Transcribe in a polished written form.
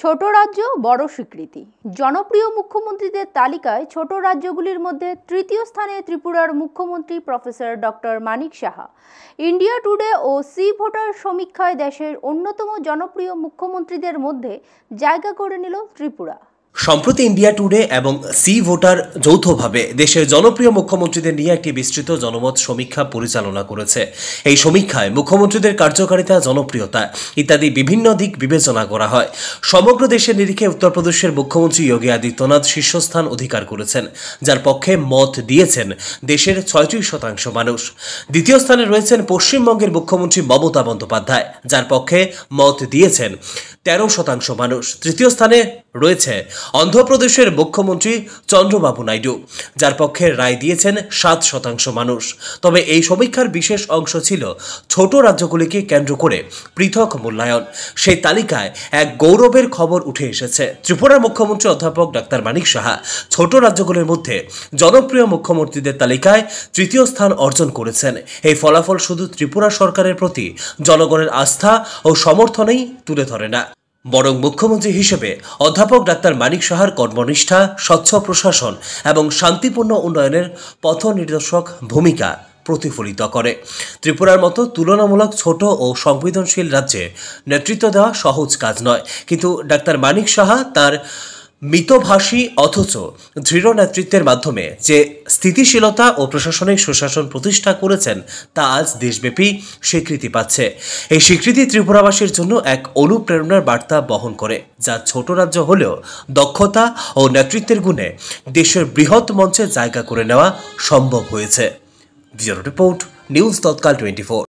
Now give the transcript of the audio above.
ছোট রাজ্য বড় স্বীকৃতি। জনপ্রিয় মুখ্যমন্ত্রীদের তালিকায় ছোট রাজ্যগুলির মধ্যে তৃতীয় স্থানে ত্রিপুরার মুখ্যমন্ত্রী professor doctor Manik Saha. India today ও সি ভোটার সমীক্ষায় দেশের অন্যতম জনপ্রিয় মুখ্যমন্ত্রীদের মধ্যে জায়গা করে নিল ত্রিপুরা। সম্প্রতি ইন্ডিয়া টুডে এবং সি ভোটার যৌথভাবে দেশের জনপ্রিয় মুখ্যমন্ত্রীদের নিয়ে একটি বিস্তৃত জনমত সমীক্ষা পরিচালনা করেছে। এই সমীক্ষায় মুখ্যমন্ত্রীদের কার্যকারিতা, জনপ্রিয়তা ইত্যাদি বিভিন্ন দিক বিবেচনা করা হয়। সমগ্র দেশের নিরিখে উত্তরপ্রদেশের মুখ্যমন্ত্রী যোগী আদিত্যনাথ শীর্ষস্থান অধিকার করেছেন, যার পক্ষে মত দিয়েছেন দেশের 36% মানুষ। দ্বিতীয় স্থানে রয়েছেন পশ্চিমবঙ্গের মুখ্যমন্ত্রী মমতা বন্দ্যোপাধ্যায়, যার পক্ষে মত দিয়েছেন 13% মানুষ। তৃতীয় স্থানে রয়েছে অন্ধ্রপ্রদেশের মুখ্যমন্ত্রী চন্দ্রবাবু নাইডু, যার পক্ষে রায় দিয়েছেন 7% মানুষ। তবে এই সমীক্ষার বিশেষ অংশ ছিল ছোট রাজ্যগুলিকে কেন্দ্র করে পৃথক মূল্যায়ন। সেই তালিকায় এক গৌরবের খবর উঠে এসেছে। ত্রিপুরার মুখ্যমন্ত্রী অধ্যাপক ডাক্তার মানিক সাহা ছোট রাজ্যগুলির মধ্যে জনপ্রিয় মুখ্যমন্ত্রীদের তালিকায় তৃতীয় স্থান অর্জন করেছেন। এই ফলাফল শুধু ত্রিপুরা সরকারের প্রতি জনগণের আস্থা ও সমর্থনেই তুলে ধরে না, বরং মুখ্যমন্ত্রী হিসেবে অধ্যাপক ডাক্তার মানিক সাহার কর্মনিষ্ঠা, স্বচ্ছ প্রশাসন এবং শান্তিপূর্ণ উন্নয়নের পথ নির্দেশক ভূমিকা প্রতিফলিত করে। ত্রিপুরার মতো তুলনামূলক ছোট ও সংবেদনশীল রাজ্যে নেতৃত্ব দেওয়া সহজ কাজ নয়, কিন্তু ডাক্তার মানিক সাহা তার মিতভাষী অথচ দৃঢ় নেতৃত্বের মাধ্যমে যে স্থিতিশীলতা ও প্রশাসনিক সুশাসন প্রতিষ্ঠা করেছেন তা আজ দেশব্যাপী স্বীকৃতি পাচ্ছে। এই স্বীকৃতি ত্রিপুরাবাসীর জন্য এক অনুপ্রেরণার বার্তা বহন করে, যা ছোট রাজ্য হলেও দক্ষতা ও নেতৃত্বের গুণে দেশের বৃহৎ মঞ্চে জায়গা করে নেওয়া সম্ভব হয়েছে। ব্যুরো রিপোর্ট, নিউজ তৎকাল 24।